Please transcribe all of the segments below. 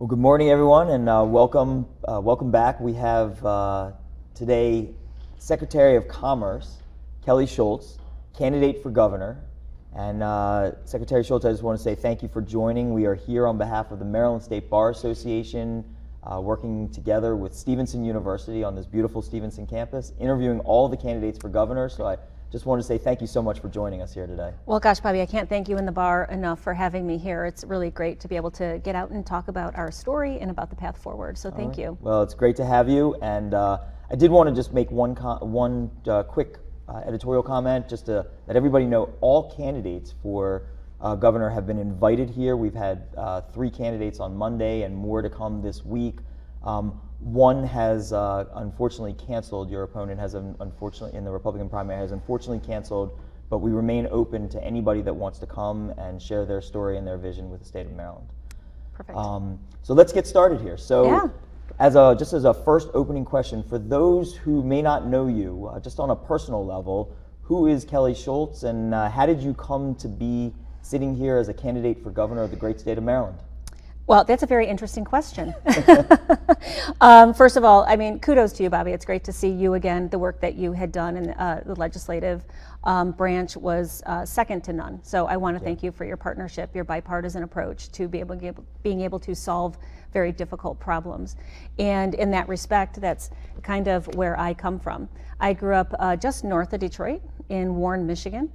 Well, good morning, everyone, and welcome back. We have today Secretary of Commerce, Kelly Schultz, candidate for governor. And Secretary Schultz, I just want to say thank you for joining. We are here on behalf of the Maryland State Bar Association, working together with Stevenson University on this beautiful Stevenson campus, interviewing all the candidates for governor. So I just want to say thank you so much for joining us here today. Well, gosh, Bobby, I can't thank you and the bar enough for having me here. It's really great to be able to get out and talk about our story and about the path forward. So thank you. Well, it's great to have you. And I did want to just make one quick editorial comment, just to let everybody know all candidates for governor have been invited here. We've had 3 candidates on Monday and more to come this week. One has unfortunately canceled. Your opponent has unfortunately, in the Republican primary, has unfortunately canceled, but we remain open to anybody that wants to come and share their story and their vision with the state of Maryland. Perfect. So let's get started here. So yeah. Just as a first opening question, for those who may not know you, just on a personal level, who is Kelly Schultz, and how did you come to be sitting here as a candidate for governor of the great state of Maryland? Well, that's a very interesting question. First of all, I mean, kudos to you, Bobby. It's great to see you again. The work that you had done in the legislative branch was second to none. So I want to thank you for your partnership, your bipartisan approach to being able to solve very difficult problems. And in that respect, that's kind of where I come from. I grew up just north of Detroit in Warren, Michigan.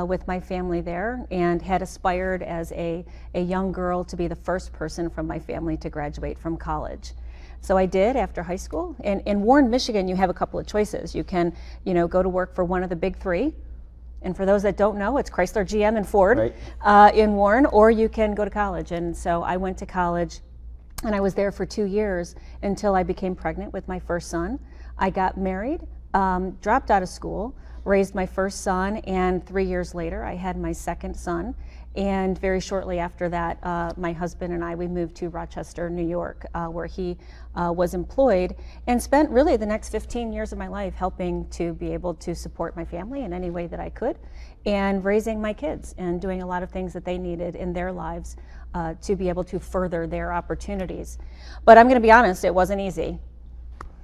With my family there, and had aspired as a young girl to be the first person from my family to graduate from college. So I did after high school. And in Warren, Michigan, you have a couple of choices. You can, go to work for one of the big 3. And for those that don't know, it's Chrysler, GM, and Ford in Warren, or you can go to college. And so I went to college, and I was there for 2 years until I became pregnant with my first son. I got married, dropped out of school, raised my first son, and 3 years later I had my second son. And very shortly after that, my husband and I, we moved to Rochester, New York, where he was employed, and spent really the next 15 years of my life helping to be able to support my family in any way that I could, and raising my kids and doing a lot of things that they needed in their lives to be able to further their opportunities. But I'm going to be honest, it wasn't easy.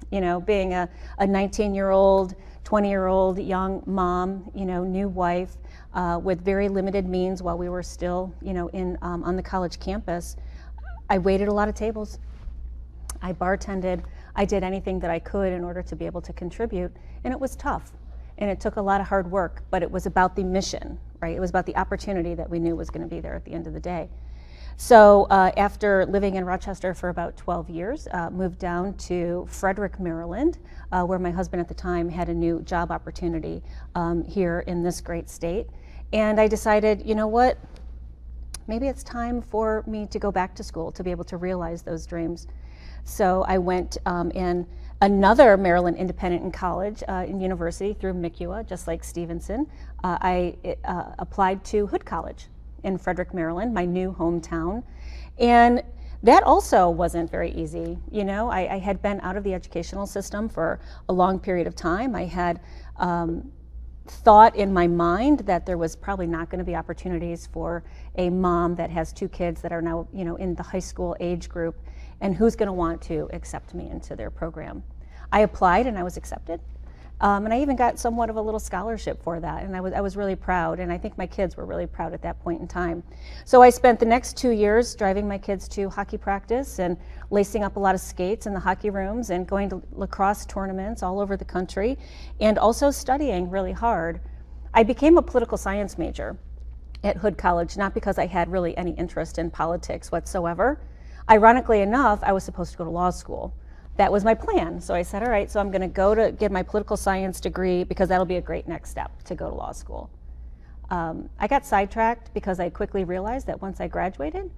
Being a 19-year-old, 20-year-old young mom, new wife, with very limited means while we were still, on the college campus. I waited a lot of tables. I bartended. I did anything that I could in order to be able to contribute, and it was tough. And it took a lot of hard work, but it was about the mission, right? It was about the opportunity that we knew was going to be there at the end of the day. So after living in Rochester for about 12 years, moved down to Frederick, Maryland, where my husband at the time had a new job opportunity here in this great state. And I decided, you know what, maybe it's time for me to go back to school to be able to realize those dreams. So I went in another Maryland independent in college, in university through MICUA, just like Stevenson. I applied to Hood College in Frederick, Maryland, my new hometown. And that also wasn't very easy. I had been out of the educational system for a long period of time. I had thought in my mind that there was probably not going to be opportunities for a mom that has 2 kids that are now, in the high school age group, and who's going to want to accept me into their program. I applied and I was accepted. And I even got somewhat of a little scholarship for that, and I was really proud, and I think my kids were really proud at that point in time. So I spent the next 2 years driving my kids to hockey practice and lacing up a lot of skates in the hockey rooms and going to lacrosse tournaments all over the country, and also studying really hard. I became a political science major at Hood College, not because I had really any interest in politics whatsoever. Ironically enough, I was supposed to go to law school. That was my plan. So I said, all right, so I'm going to go to get my political science degree because that'll be a great next step to go to law school. I got sidetracked because I quickly realized that once I graduated,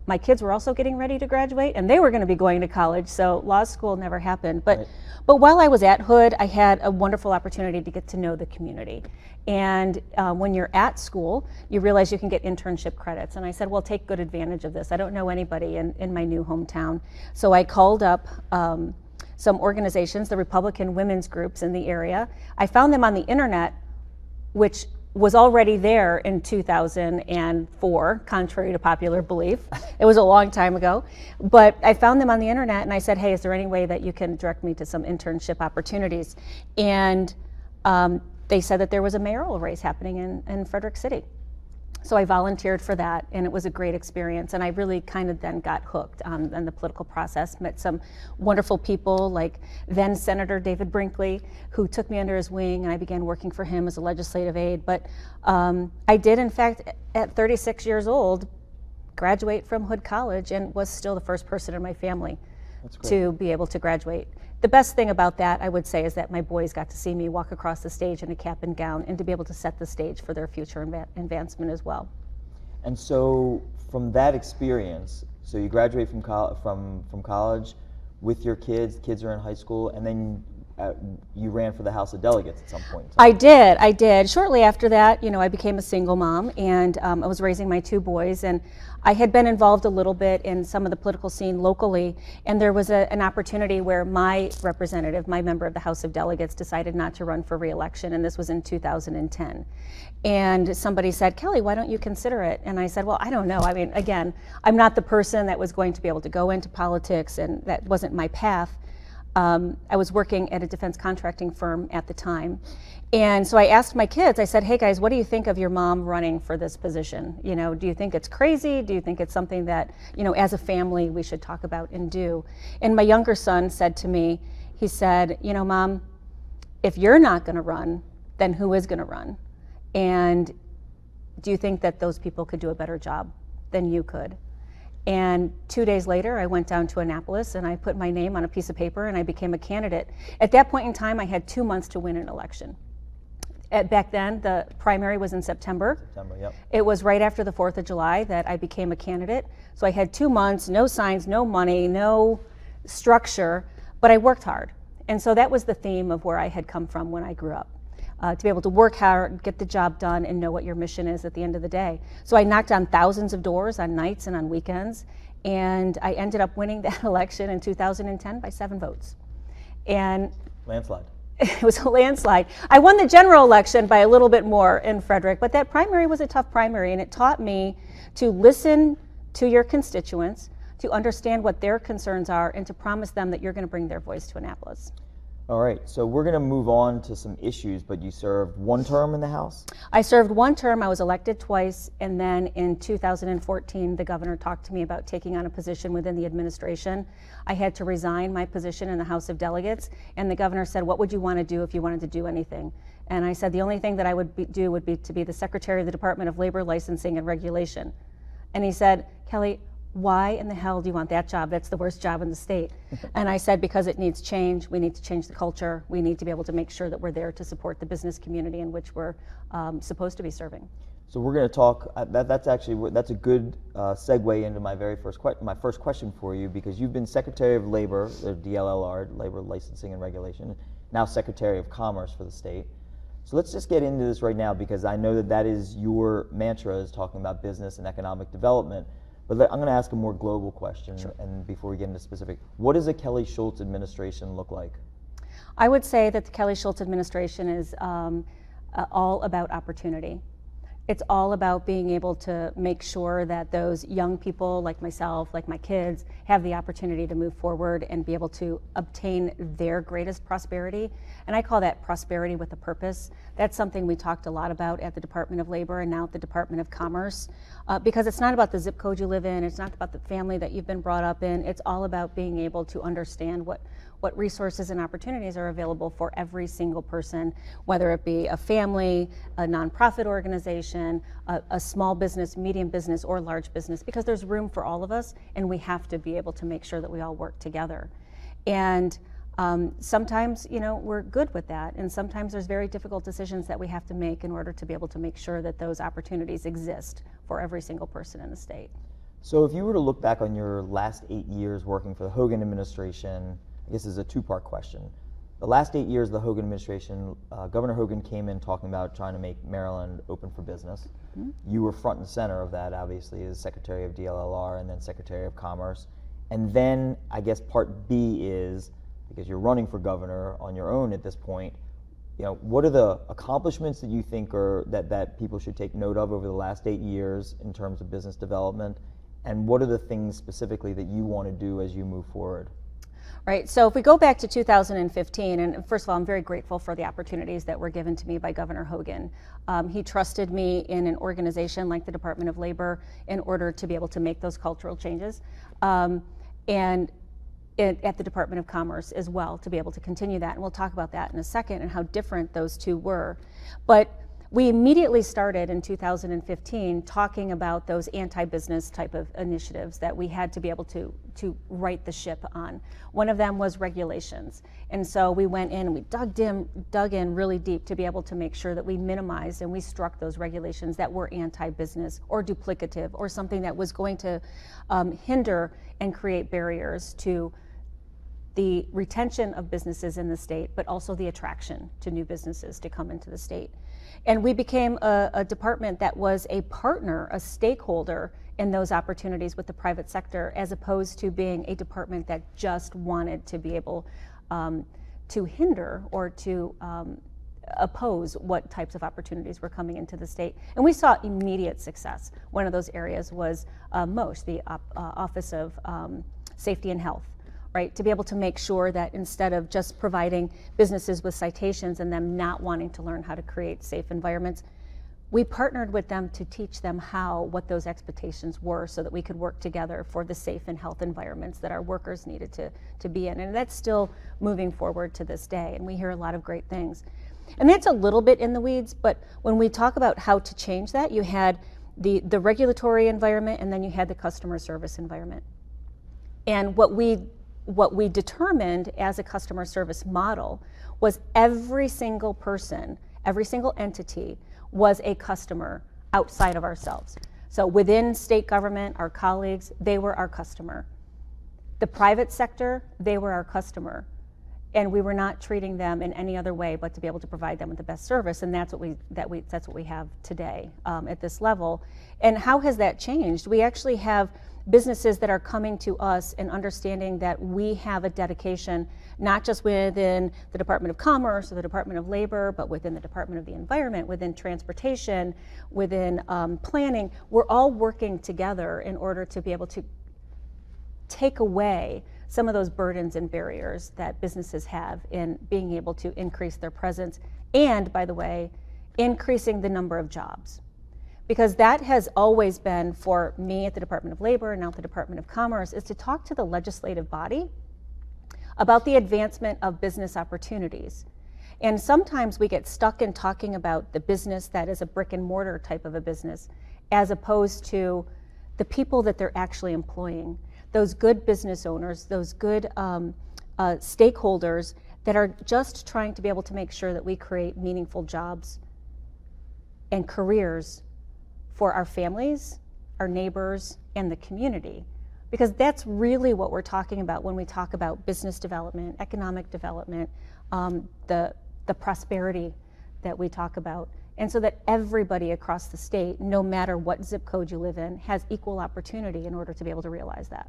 my kids were also getting ready to graduate and they were going to be going to college, so law school never happened. But while I was at Hood, I had a wonderful opportunity to get to know the community. And when you're at school, you realize you can get internship credits. And I said, well, take good advantage of this. I don't know anybody in my new hometown. So I called up some organizations, the Republican women's groups in the area. I found them on the internet, which was already there in 2004, contrary to popular belief. It was a long time ago. But I found them on the internet and I said, hey, is there any way that you can direct me to some internship opportunities? And they said that there was a mayoral race happening in Frederick City. So I volunteered for that, and it was a great experience. And I really kind of then got hooked on the political process, met some wonderful people like then Senator David Brinkley, who took me under his wing, and I began working for him as a legislative aide. But I did, in fact, at 36 years old, graduate from Hood College and was still the first person in my family to be able to graduate. The best thing about that, I would say, is that my boys got to see me walk across the stage in a cap and gown and to be able to set the stage for their future advancement as well. And so from that experience, so you graduate from college with your kids are in high school, and then you ran for the House of Delegates at some point in time. I did. Shortly after that, I became a single mom, and I was raising my two boys, and I had been involved a little bit in some of the political scene locally, and there was an opportunity where my representative, my member of the House of Delegates, decided not to run for re-election, and this was in 2010. And somebody said, Kelly, why don't you consider it? And I said, well, I don't know. I mean, again, I'm not the person that was going to be able to go into politics, and that wasn't my path. I was working at a defense contracting firm at the time. And so I asked my kids, I said, hey guys, what do you think of your mom running for this position? Do you think it's crazy? Do you think it's something that, as a family we should talk about and do? And my younger son said to me, he said, Mom, if you're not gonna run, then who is gonna run? And do you think that those people could do a better job than you could? And 2 days later, I went down to Annapolis and I put my name on a piece of paper and I became a candidate. At that point in time, I had 2 months to win an election. Back then, the primary was in September. Yep. It was right after the 4th of July that I became a candidate. So I had 2 months, no signs, no money, no structure, but I worked hard. And so that was the theme of where I had come from when I grew up. To be able to work hard, get the job done, and know what your mission is at the end of the day. So I knocked on thousands of doors on nights and on weekends, and I ended up winning that election in 2010 by 7 votes. And landslide. It was a landslide. I won the general election by a little bit more in Frederick, but that primary was a tough primary, and it taught me to listen to your constituents, to understand what their concerns are, and to promise them that you're going to bring their voice to Annapolis. All right, so we're going to move on to some issues, but you served 1 term in the House? I served 1 term, I was elected twice, and then in 2014, the governor talked to me about taking on a position within the administration. I had to resign my position in the House of Delegates, and the governor said, what would you want to do if you wanted to do anything? And I said, the only thing that I would do would be to be the Secretary of the Department of Labor, Licensing, and Regulation. And he said, Kelly, why in the hell do you want that job? That's the worst job in the state. And I said, because it needs change. We need to change the culture. We need to be able to make sure that we're there to support the business community in which we're supposed to be serving. So we're going to talk, that's a good segue into my first question for you, because you've been Secretary of Labor, the DLLR, Labor Licensing and Regulation, now Secretary of Commerce for the state. So let's just get into this right now, because I know that is your mantra, is talking about business and economic development. But I'm going to ask a more global question, sure. And before we get into specific, what does a Kelly Schultz administration look like? I would say that the Kelly Schultz administration is all about opportunity. It's all about being able to make sure that those young people like myself, like my kids, have the opportunity to move forward and be able to obtain their greatest prosperity. And I call that prosperity with a purpose. That's something we talked a lot about at the Department of Labor and now at the Department of Commerce, because it's not about the zip code you live in, it's not about the family that you've been brought up in, it's all about being able to understand what resources and opportunities are available for every single person, whether it be a family, a nonprofit organization, a small business, medium business, or large business, because there's room for all of us, and we have to be able to make sure that we all work together. And sometimes, we're good with that, and sometimes there's very difficult decisions that we have to make in order to be able to make sure that those opportunities exist for every single person in the state. So if you were to look back on your last 8 years working for the Hogan administration, this is a 2-part question. The last 8 years of the Hogan administration, Governor Hogan came in talking about trying to make Maryland open for business. Mm-hmm. You were front and center of that, obviously, as Secretary of DLLR and then Secretary of Commerce. And then I guess part B is, because you're running for governor on your own at this point, what are the accomplishments that you think are that people should take note of over the last 8 years in terms of business development, and what are the things specifically that you want to do as you move forward? Right, so if we go back to 2015, and first of all, I'm very grateful for the opportunities that were given to me by Governor Hogan. He trusted me in an organization like the Department of Labor in order to be able to make those cultural changes, and at the Department of Commerce as well, to be able to continue that. And we'll talk about that in a second and how different those two were. But we immediately started in 2015 talking about those anti-business type of initiatives that we had to be able to right the ship on. One of them was regulations. And so we went in and we dug in really deep to be able to make sure that we minimized and we struck those regulations that were anti-business or duplicative or something that was going to hinder and create barriers to the retention of businesses in the state, but also the attraction to new businesses to come into the state. And we became a department that was a partner, a stakeholder in those opportunities with the private sector, as opposed to being a department that just wanted to be able to hinder or to oppose what types of opportunities were coming into the state. And we saw immediate success. One of those areas was MOSH, the Office of Safety and Health. Right, to be able to make sure that instead of just providing businesses with citations and them not wanting to learn how to create safe environments, we partnered with them to teach them what those expectations were so that we could work together for the safe and health environments that our workers needed to be in. And that's still moving forward to this day, and we hear a lot of great things. And that's a little bit in the weeds, but when we talk about how to change that, you had the regulatory environment and then you had the customer service environment. And what we determined as a customer service model was every single person, every single entity was a customer outside of ourselves. So within state government, our colleagues, they were our customer. The private sector, they were our customer. And we were not treating them in any other way but to be able to provide them with the best service, and that's what we have today at this level. And how has that changed? We actually have businesses that are coming to us and understanding that we have a dedication, not just within the Department of Commerce or the Department of Labor, but within the Department of the Environment, within transportation, within planning. We're all working together in order to be able to take away some of those burdens and barriers that businesses have in being able to increase their presence and, by the way, increasing the number of jobs. Because that has always been, for me at the Department of Labor and now the Department of Commerce, is to talk to the legislative body about the advancement of business opportunities. And sometimes we get stuck in talking about the business that is a brick and mortar type of a business, as opposed to the people that they're actually employing, those good business owners, those good stakeholders that are just trying to be able to make sure that we create meaningful jobs and careers for our families, our neighbors, and the community. Because that's really what we're talking about when we talk about business development, economic development, the prosperity that we talk about. And so that everybody across the state, no matter what zip code you live in, has equal opportunity in order to be able to realize that.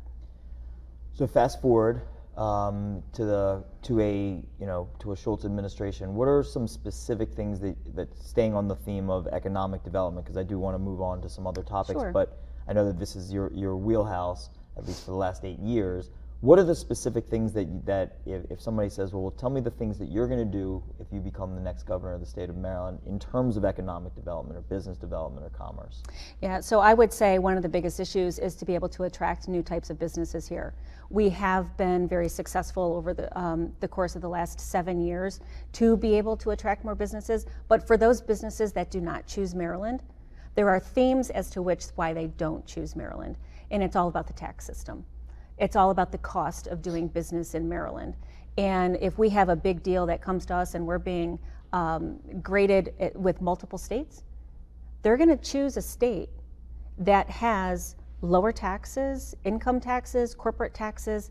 So fast forward to a Schultz administration. What are some specific things that staying on the theme of economic development, because I do want to move on to some other topics, Sure. But I know that this is your wheelhouse, at least for the last 8 years. What are the specific things that if somebody says, well, tell me the things that you're going to do if you become the next governor of the state of Maryland in terms of economic development or business development or commerce? Yeah, so I would say one of the biggest issues is to be able to attract new types of businesses here. We have been very successful over the course of the last 7 years to be able to attract more businesses, but for those businesses that do not choose Maryland, there are themes as to why they don't choose Maryland, and it's all about the tax system. It's all about the cost of doing business in Maryland. And if we have a big deal that comes to us and we're being graded with multiple states, they're going to choose a state that has lower taxes, income taxes, corporate taxes,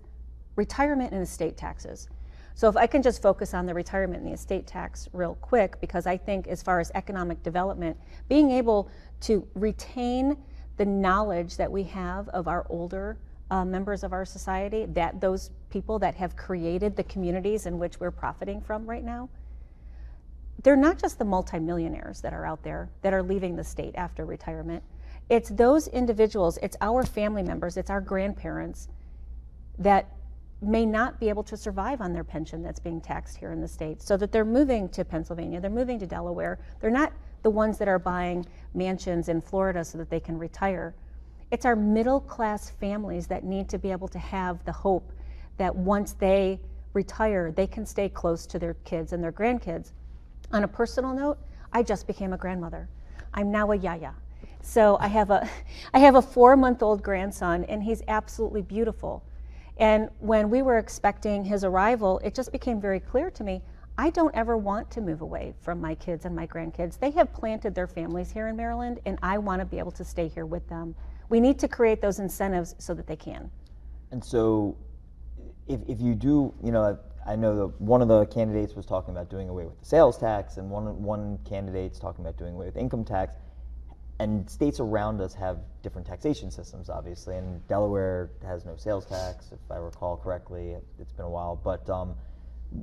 retirement and estate taxes. So if I can just focus on the retirement and the estate tax real quick, because I think as far as economic development, being able to retain the knowledge that we have of our older members of our society, that those people that have created the communities in which we're profiting from right now, they're not just the multimillionaires that are out there that are leaving the state after retirement. It's those individuals, it's our family members, it's our grandparents that may not be able to survive on their pension that's being taxed here in the state, so that they're moving to Pennsylvania, they're moving to Delaware. They're not the ones that are buying mansions in Florida so that they can retire. It's our middle class families that need to be able to have the hope that once they retire, they can stay close to their kids and their grandkids. On a personal note, I just became a grandmother. I'm now a yaya. So I have a 4-month-old grandson, and he's absolutely beautiful. And when we were expecting his arrival, it just became very clear to me, I don't ever want to move away from my kids and my grandkids. They have planted their families here in Maryland, and I want to be able to stay here with them. We need to create those incentives so that they can. And so if you do, I know that one of the candidates was talking about doing away with the sales tax, and one candidate's talking about doing away with income tax. And states around us have different taxation systems, obviously, and Delaware has no sales tax, if I recall correctly. It's been a while, but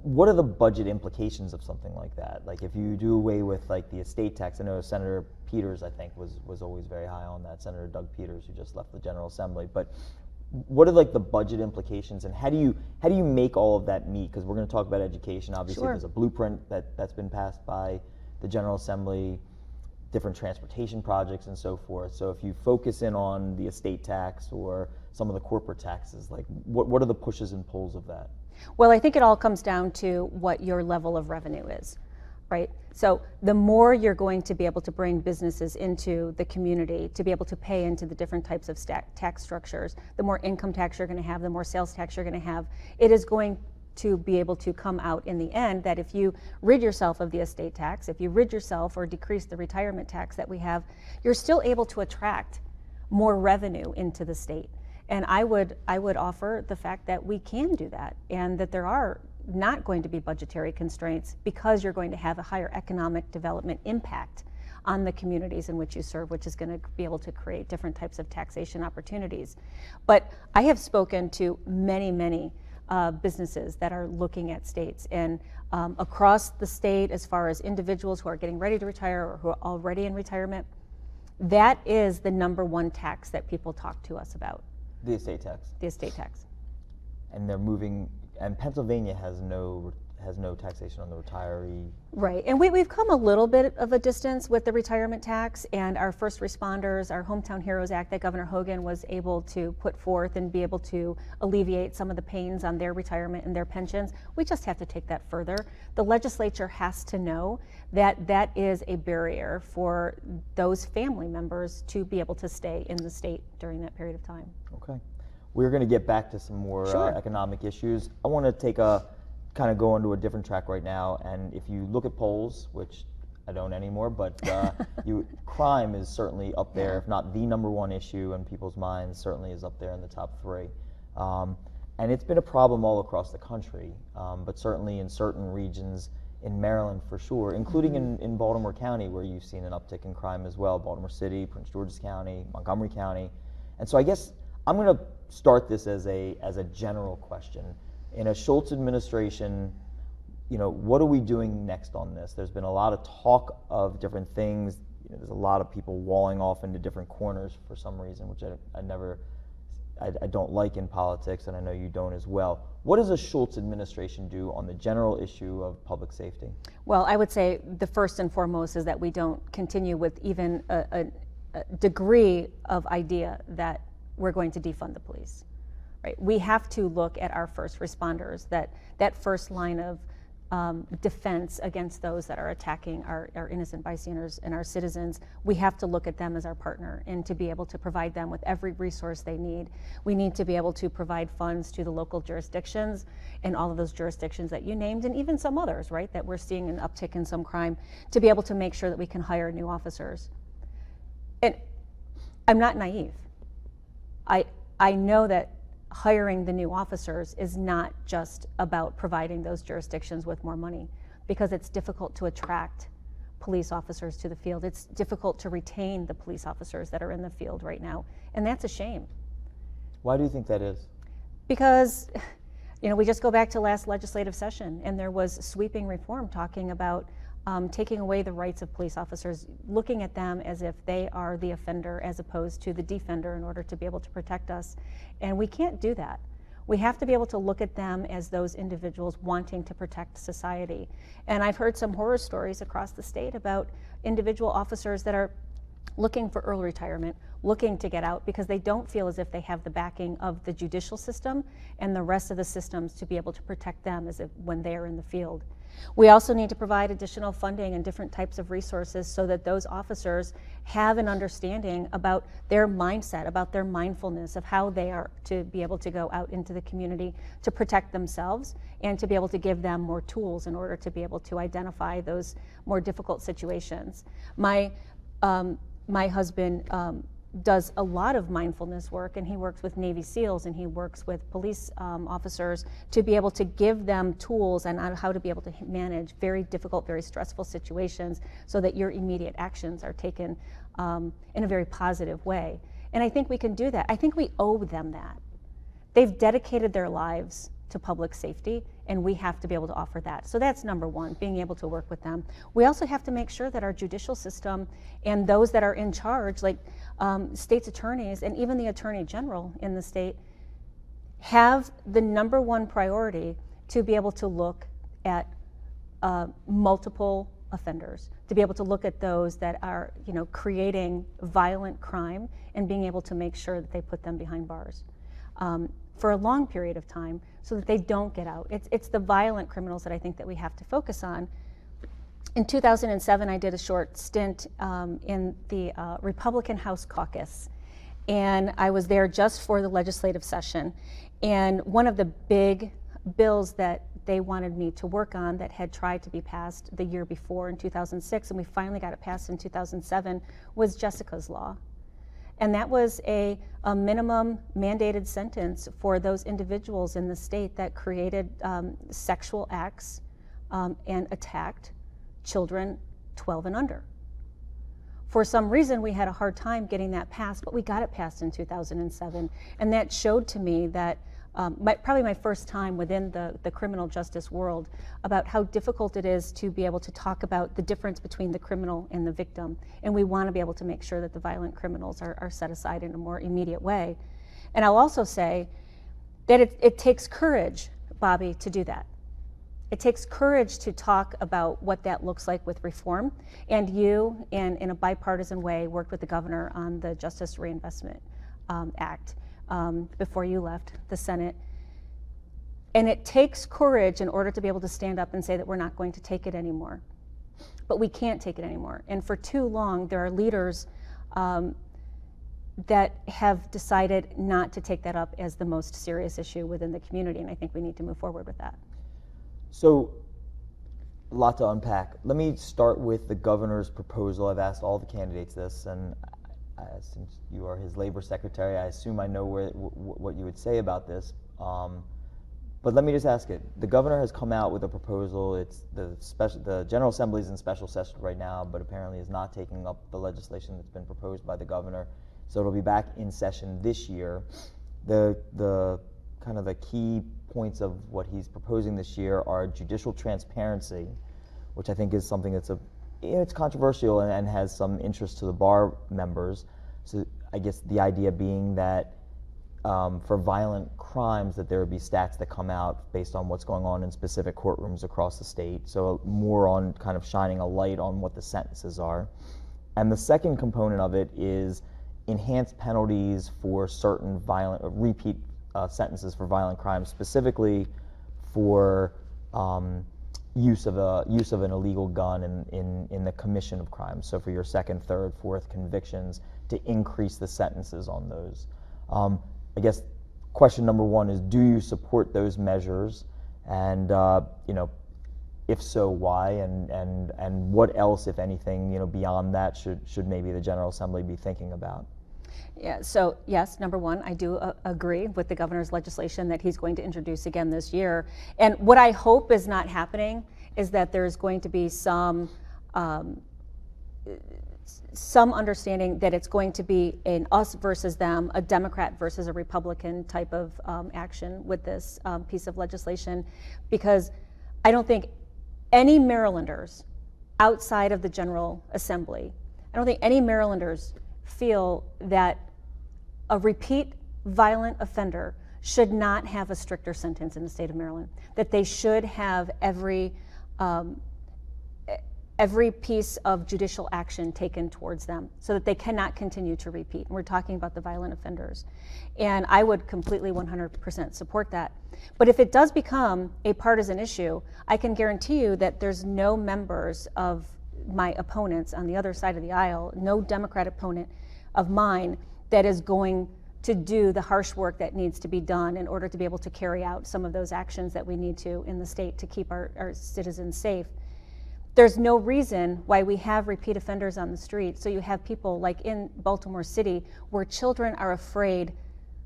what are the budget implications of something like that? Like if you do away with like the estate tax, I know Senator Peters, I think, was always very high on that, Senator Doug Peters, who just left the General Assembly. But what are like the budget implications, and how do you make all of that meet? Because we're going to talk about education. Obviously, Sure. There's a blueprint that's been passed by the General Assembly, different transportation projects and so forth. So if you focus in on the estate tax or some of the corporate taxes, like what are the pushes and pulls of that? Well, I think it all comes down to what your level of revenue is, right? So the more you're going to be able to bring businesses into the community to be able to pay into the different types of tax structures, the more income tax you're going to have, the more sales tax you're going to have. It is going to be able to come out in the end that if you rid yourself of the estate tax, if you rid yourself or decrease the retirement tax that we have, you're still able to attract more revenue into the state. And I would offer the fact that we can do that, and that there are not going to be budgetary constraints, because you're going to have a higher economic development impact on the communities in which you serve, which is going to be able to create different types of taxation opportunities. But I have spoken to many businesses that are looking at states, and across the state, as far as individuals who are getting ready to retire or who are already in retirement, that is the number one tax that people talk to us about. The estate tax. The estate tax. And they're moving, and Pennsylvania has no taxation on the retiree. Right, and we've come a little bit of a distance with the retirement tax, and our first responders, our Hometown Heroes Act that Governor Hogan was able to put forth and be able to alleviate some of the pains on their retirement and their pensions. We just have to take that further. The legislature has to know that that is a barrier for those family members to be able to stay in the state during that period of time. Okay, we're going to get back to some more Sure. economic issues. I want to kind of go onto a different track right now, and if you look at polls, which I don't anymore, but crime is certainly up there, Yeah. if not the number one issue in people's minds, certainly is up there in the top 3. And it's been a problem all across the country, but certainly in certain regions in Maryland for sure, including in Baltimore County, where you've seen an uptick in crime as well, Baltimore City, Prince George's County, Montgomery County. And so I guess I'm going to start this as a general question. In a Schultz administration, what are we doing next on this? There's been a lot of talk of different things. There's a lot of people walling off into different corners for some reason, which I don't like in politics, and I know you don't as well. What does a Schultz administration do on the general issue of public safety? Well, I would say the first and foremost is that we don't continue with even a degree of idea that we're going to defund the police. Right? We have to look at our first responders, that first line of defense against those that are attacking our innocent bystanders and our citizens. We have to look at them as our partner and to be able to provide them with every resource they need. We need to be able to provide funds to the local jurisdictions and all of those jurisdictions that you named, and even some others, right, that we're seeing an uptick in some crime, to be able to make sure that we can hire new officers. And I'm not naive. I know that hiring the new officers is not just about providing those jurisdictions with more money, because it's difficult to attract police officers to the field. It's difficult to retain the police officers that are in the field right now, and that's a shame. Why do you think that is? Because, we just go back to last legislative session, and there was sweeping reform talking about taking away the rights of police officers, looking at them as if they are the offender as opposed to the defender in order to be able to protect us. And we can't do that. We have to be able to look at them as those individuals wanting to protect society. And I've heard some horror stories across the state about individual officers that are looking for early retirement, looking to get out because they don't feel as if they have the backing of the judicial system and the rest of the systems to be able to protect them as if when they are in the field. We also need to provide additional funding and different types of resources so that those officers have an understanding about their mindset, about their mindfulness of how they are to be able to go out into the community to protect themselves and to be able to give them more tools in order to be able to identify those more difficult situations. My husband does a lot of mindfulness work, and he works with Navy SEALs and he works with police officers to be able to give them tools and on how to be able to manage very difficult, very stressful situations so that your immediate actions are taken in a very positive way. And I think we can do that. I think we owe them that. They've dedicated their lives to public safety, and we have to be able to offer that. So that's number one, being able to work with them. We also have to make sure that our judicial system and those that are in charge, like state's attorneys and even the attorney general in the state, have the number one priority to be able to look at multiple offenders, to be able to look at those that are, creating violent crime and being able to make sure that they put them behind bars for a long period of time so that they don't get out. It's the violent criminals that I think that we have to focus on. In 2007, I did a short stint in the Republican House caucus, and I was there just for the legislative session. And one of the big bills that they wanted me to work on that had tried to be passed the year before in 2006, and we finally got it passed in 2007, was Jessica's Law. And that was a minimum mandated sentence for those individuals in the state that created sexual acts and attacked children 12 and under. For some reason, we had a hard time getting that passed, but we got it passed in 2007. And that showed to me that probably my first time within the criminal justice world about how difficult it is to be able to talk about the difference between the criminal and the victim. And we want to be able to make sure that the violent criminals are set aside in a more immediate way. And I'll also say that it takes courage, Bobby, to do that. It takes courage to talk about what that looks like with reform. And you, in a bipartisan way, worked with the governor on the Justice Reinvestment Act. Before you left the Senate. And it takes courage in order to be able to stand up and say that we're not going to take it anymore. But we can't take it anymore. And for too long, there are leaders that have decided not to take that up as the most serious issue within the community, and I think we need to move forward with that. So, a lot to unpack. Let me start with the governor's proposal. I've asked all the candidates this, and since you are his labor secretary, I assume I know what you would say about this. But let me just ask it. The governor has come out with a proposal. It's the General Assembly is in special session right now, but apparently is not taking up the legislation that's been proposed by the governor. So it'll be back in session this year. The kind of the key points of what he's proposing this year are judicial transparency, which I think is something that's it's controversial and has some interest to the bar members. So I guess the idea being that for violent crimes that there would be stats that come out based on what's going on in specific courtrooms across the state. So more on kind of shining a light on what the sentences are. And the second component of it is enhanced penalties for certain violent repeat sentences for violent crimes, specifically for use of an illegal gun in the commission of crimes. So for your second, third, fourth convictions, to increase the sentences on those. I guess question number one is, do you support those measures? And if so, why? And what else, if anything, beyond that, should maybe the General Assembly be thinking about? Yeah, so yes, number one, I do agree with the governor's legislation that he's going to introduce again this year. And what I hope is not happening is that there's going to be some understanding that it's going to be an us versus them, a Democrat versus a Republican type of action with this piece of legislation, because I don't think any Marylanders outside of the General Assembly, I don't think any Marylanders feel that a repeat violent offender should not have a stricter sentence in the state of Maryland, that they should have every piece of judicial action taken towards them so that they cannot continue to repeat. And we're talking about the violent offenders. And I would completely 100% support that. But if it does become a partisan issue, I can guarantee you that there's no members of my opponents on the other side of the aisle, no Democrat opponent of mine that is going to do the harsh work that needs to be done in order to be able to carry out some of those actions that we need to in the state to keep our citizens safe. There's no reason why we have repeat offenders on the street. So you have people like in Baltimore City where children are afraid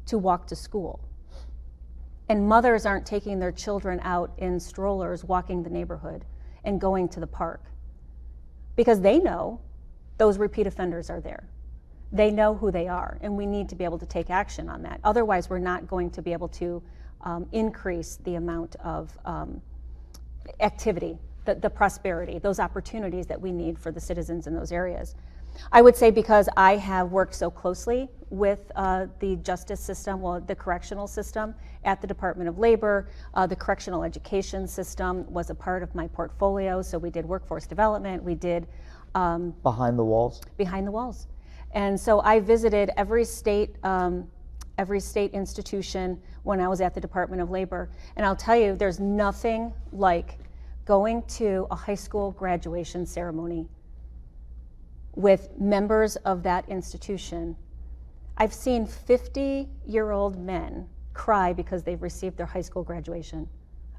to walk to school. And mothers aren't taking their children out in strollers walking the neighborhood and going to the park because they know those repeat offenders are there. They know who they are, and we need to be able to take action on that. Otherwise, we're not going to be able to increase the amount of activity, the prosperity, those opportunities that we need for the citizens in those areas. I would say because I have worked so closely with the justice system, well, the correctional system at the Department of Labor, the correctional education system was a part of my portfolio, so we did workforce development, we did Behind the walls? Behind the walls. And so I visited every state institution when I was at the Department of Labor. And I'll tell you, there's nothing like going to a high school graduation ceremony with members of that institution. I've seen 50-year-old men cry because they've received their high school graduation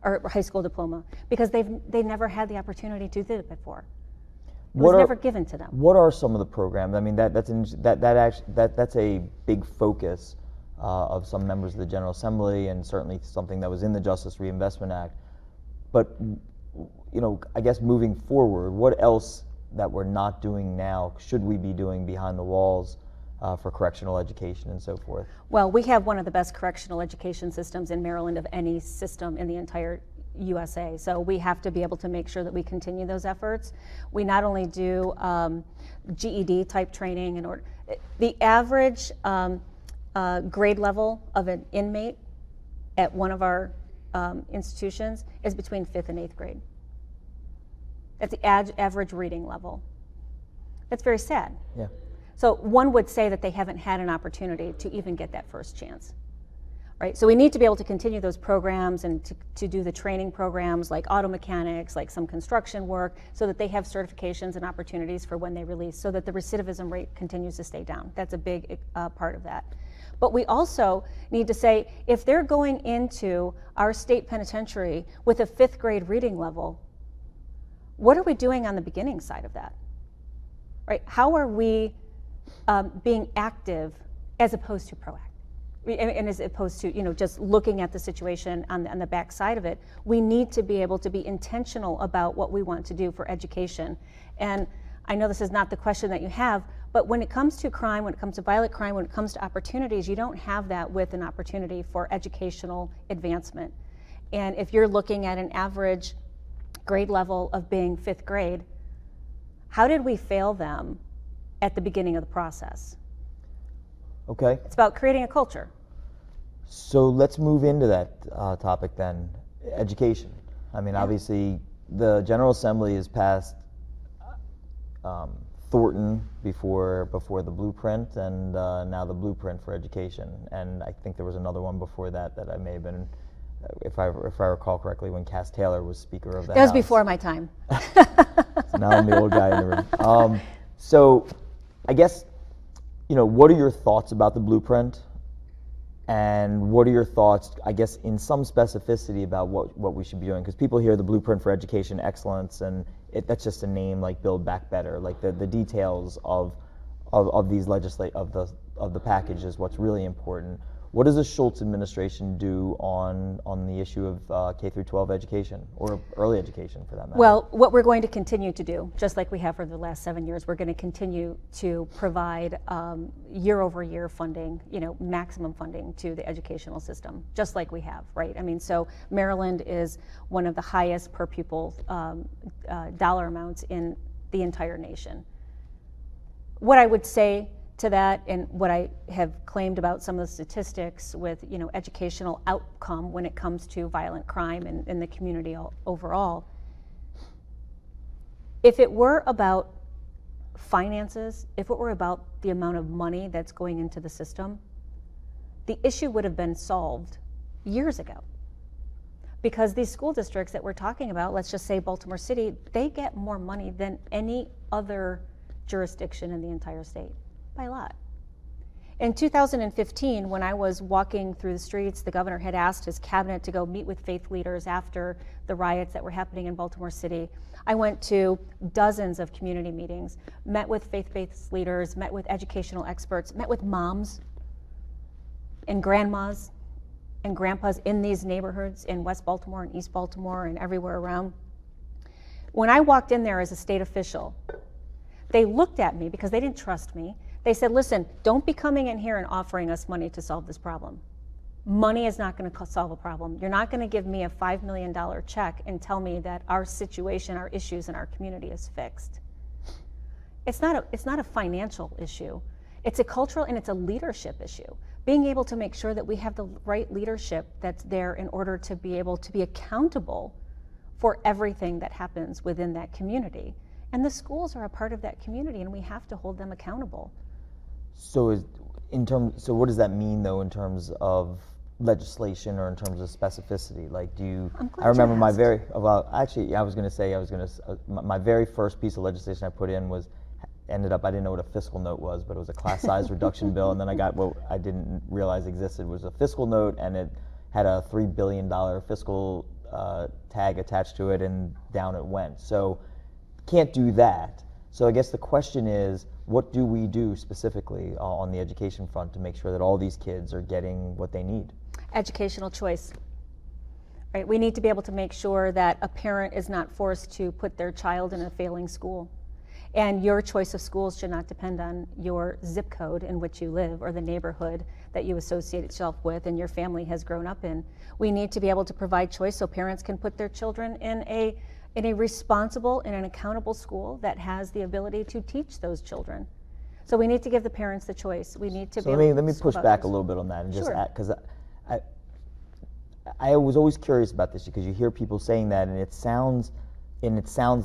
or high school diploma because they've never had the opportunity to do it before. It was never given to them. What are some of the programs? I mean, that's a big focus of some members of the General Assembly, and certainly something that was in the Justice Reinvestment Act. But I guess moving forward, what else that we're not doing now should we be doing behind the walls for correctional education and so forth? Well, we have one of the best correctional education systems in Maryland of any system in the entire USA. So we have to be able to make sure that we continue those efforts. We not only do GED type training in order, the average grade level of an inmate at one of our institutions is between 5th and 8th grade. That's the average reading level. That's very sad. Yeah. So one would say that they haven't had an opportunity to even get that first chance. Right? So we need to be able to continue those programs and to do the training programs like auto mechanics, like some construction work, so that they have certifications and opportunities for when they release, so that the recidivism rate continues to stay down. That's a big part of that. But we also need to say, if they're going into our state penitentiary with a 5th grade reading level, what are we doing on the beginning side of that? Right? How are we being active as opposed to proactive? And as opposed to just looking at the situation on the back side of it, we need to be able to be intentional about what we want to do for education. And I know this is not the question that you have, but when it comes to crime, when it comes to violent crime, when it comes to opportunities, you don't have that with an opportunity for educational advancement. And if you're looking at an average grade level of being 5th grade, how did we fail them at the beginning of the process? Okay. It's about creating a culture. So let's move into that topic then, education. I mean, obviously, the General Assembly has passed Thornton before the blueprint, and now the blueprint for education. And I think there was another one before that I may have been, if I recall correctly, when Cass Taylor was Speaker of the House. That was before my time. So now I'm the old guy in the room. So I guess, what are your thoughts about the blueprint? And what are your thoughts, I guess, in some specificity about what we should be doing? Because people hear the Blueprint for Education Excellence, and that's just a name like Build Back Better. Like the details of these of the package is what's really important. what does the Schultz administration do on the issue of K through 12 education, or early education for that matter? Well, what we're going to continue to do, just like we have for the last 7 years, we're going to continue to provide year-over-year funding, maximum funding to the educational system, just like we have, right? I mean, so Maryland is one of the highest per pupil dollar amounts in the entire nation. What I would say to that, and what I have claimed about some of the statistics with educational outcome when it comes to violent crime and in the community overall, if it were about finances, if it were about the amount of money that's going into the system, the issue would have been solved years ago. Because these school districts that we're talking about, let's just say Baltimore City, they get more money than any other jurisdiction in the entire state, by a lot. In 2015, when I was walking through the streets, the governor had asked his cabinet to go meet with faith leaders after the riots that were happening in Baltimore City. I went to dozens of community meetings, met with faith-based leaders, met with educational experts, met with moms and grandmas and grandpas in these neighborhoods in West Baltimore and East Baltimore and everywhere around. When I walked in there as a state official, they looked at me because they didn't trust me. They said, listen, don't be coming in here and offering us money to solve this problem. Money is not going to solve a problem. You're not going to give me a $5 million check and tell me that our situation, our issues in our community is fixed. It's not a financial issue. It's a cultural and it's a leadership issue. Being able to make sure that we have the right leadership that's there in order to be able to be accountable for everything that happens within that community. And the schools are a part of that community, and we have to hold them accountable. So what does that mean, though, in terms of legislation or in terms of specificity? Like, I remember my very first piece of legislation I put in ended up, I didn't know what a fiscal note was, but it was a class size reduction bill, and then I got what I didn't realize existed was a fiscal note, and it had a $3 billion fiscal tag attached to it, and down it went. So can't do that. So I guess the question is, what do we do specifically on the education front to make sure that all these kids are getting what they need? Educational choice. Right? We need to be able to make sure that a parent is not forced to put their child in a failing school. And your choice of schools should not depend on your zip code in which you live or the neighborhood that you associate yourself with and your family has grown up in. We need to be able to provide choice so parents can put their children in a responsible and an accountable school that has the ability to teach those children. So we need to give the parents the choice. We need to be able to. Let me push back a little bit on that and just add, because I was always curious about this, because you hear people saying that and it sounds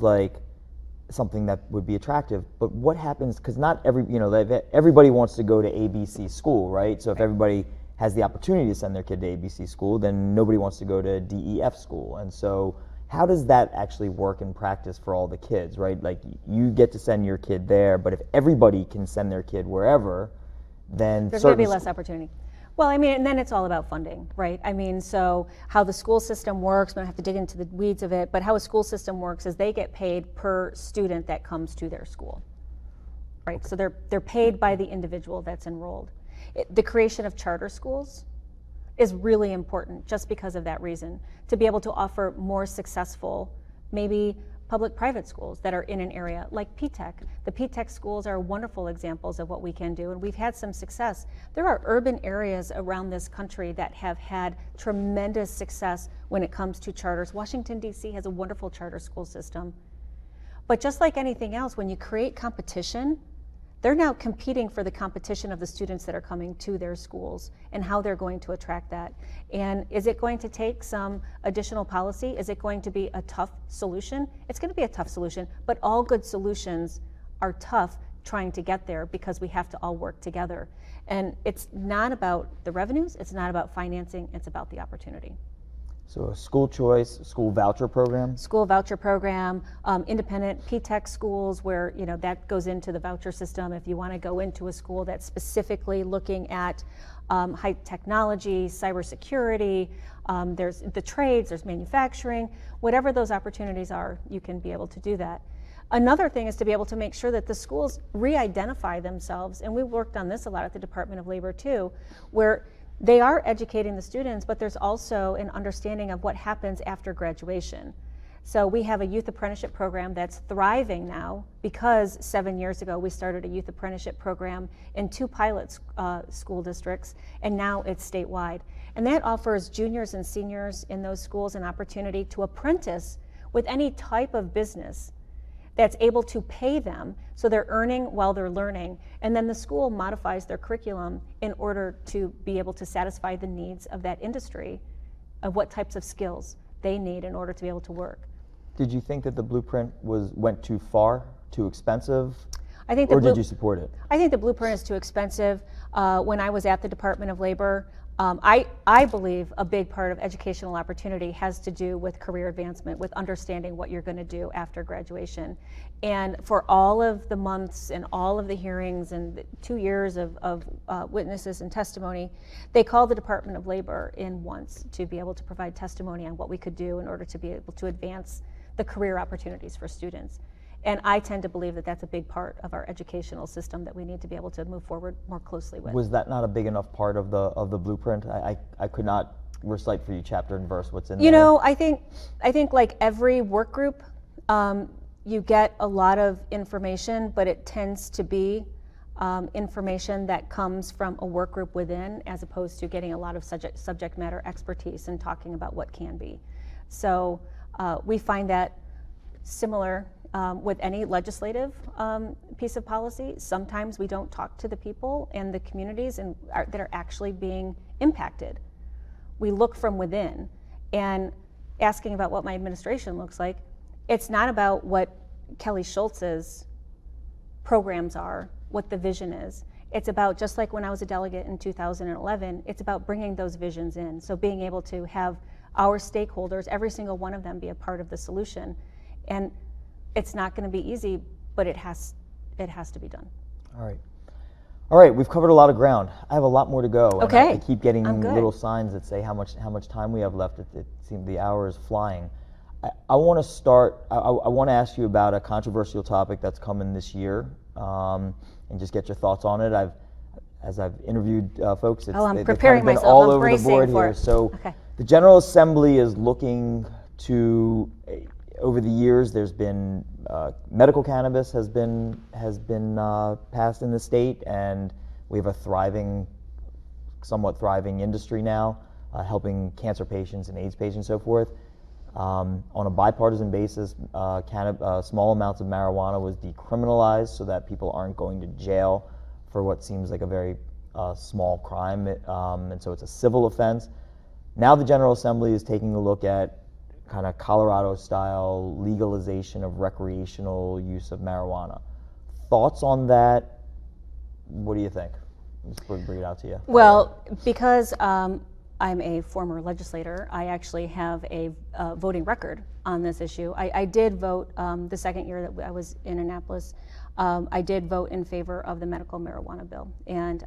like something that would be attractive, but what happens, because not everybody wants to go to ABC school, right? So if everybody has the opportunity to send their kid to ABC school, then nobody wants to go to DEF school. And so how does that actually work in practice for all the kids, right? Like, you get to send your kid there, but if everybody can send their kid wherever, then there's going to be less opportunity. Well, I mean, and then it's all about funding, right? I mean, so how the school system works, we don't have to dig into the weeds of it, but how a school system works is they get paid per student that comes to their school, right? So they're paid by the individual that's enrolled. The creation of charter schools is really important just because of that reason, to be able to offer more successful, maybe public-private schools that are in an area like P-TECH. The P-TECH schools are wonderful examples of what we can do, and we've had some success. There are urban areas around this country that have had tremendous success when it comes to charters. Washington, D.C. has a wonderful charter school system. But just like anything else, when you create competition, they're now competing for the competition of the students that are coming to their schools and how they're going to attract that. And is it going to take some additional policy? Is it going to be a tough solution? It's going to be a tough solution, but all good solutions are tough trying to get there because we have to all work together. And it's not about the revenues, it's not about financing, it's about the opportunity. So a school choice, school voucher program? School voucher program, independent P-TECH schools where that goes into the voucher system. If you want to go into a school that's specifically looking at high technology, cybersecurity, there's the trades, there's manufacturing, whatever those opportunities are, you can be able to do that. Another thing is to be able to make sure that the schools re-identify themselves, and we've worked on this a lot at the Department of Labor too, where They are educating the students, but there's also an understanding of what happens after graduation. So we have a youth apprenticeship program that's thriving now because 7 years ago we started a youth apprenticeship program in 2 pilot school districts, and now it's statewide. And that offers juniors and seniors in those schools an opportunity to apprentice with any type of business that's able to pay them, so they're earning while they're learning, and then the school modifies their curriculum in order to be able to satisfy the needs of that industry, of what types of skills they need in order to be able to work. Did you think that the blueprint went too far, too expensive, Or did you support it? I think the blueprint is too expensive. When I was at the Department of Labor, I believe a big part of educational opportunity has to do with career advancement, with understanding what you're going to do after graduation. And for all of the months and all of the hearings and the 2 years of witnesses and testimony, they called the Department of Labor in once to be able to provide testimony on what we could do in order to be able to advance the career opportunities for students. And I tend to believe that that's a big part of our educational system that we need to be able to move forward more closely with. Was that not a big enough part of the blueprint? I could not recite for you chapter and verse what's in there. You know, I think like every work group, you get a lot of information, but it tends to be information that comes from a work group within, as opposed to getting a lot of subject matter expertise and talking about what can be. So we find that similar with any legislative piece of policy. Sometimes we don't talk to the people and the communities that are actually being impacted. We look from within, and asking about what my administration looks like, it's not about what Kelly Schultz's programs are, what the vision is. It's about, just like when I was a delegate in 2011, it's about bringing those visions in. So being able to have our stakeholders, every single one of them, be a part of the solution. And it's not going to be easy, but it has to be done. All right, we've covered a lot of ground. I have a lot more to go. Okay. And I keep getting little signs that say how much time we have left. It seems the hour is flying. I want to start, I want to ask you about a controversial topic that's coming this year, and just get your thoughts on it. As I've interviewed folks, I'm they've preparing kind of been myself. all I'm over the board for here. it. So Okay. the General Assembly is looking to, over the years, there's been medical cannabis has been passed in the state, and we have a somewhat thriving industry now, helping cancer patients and AIDS patients, so forth. On a bipartisan basis, small amounts of marijuana was decriminalized so that people aren't going to jail for what seems like a very small crime, and so it's a civil offense. Now the General Assembly is taking a look at kind of Colorado-style legalization of recreational use of marijuana. Thoughts on that? What do you think? Let's bring it out to you. Well, because I'm a former legislator, I actually have a voting record on this issue. I did vote the second year that I was in Annapolis. I did vote in favor of the medical marijuana bill. And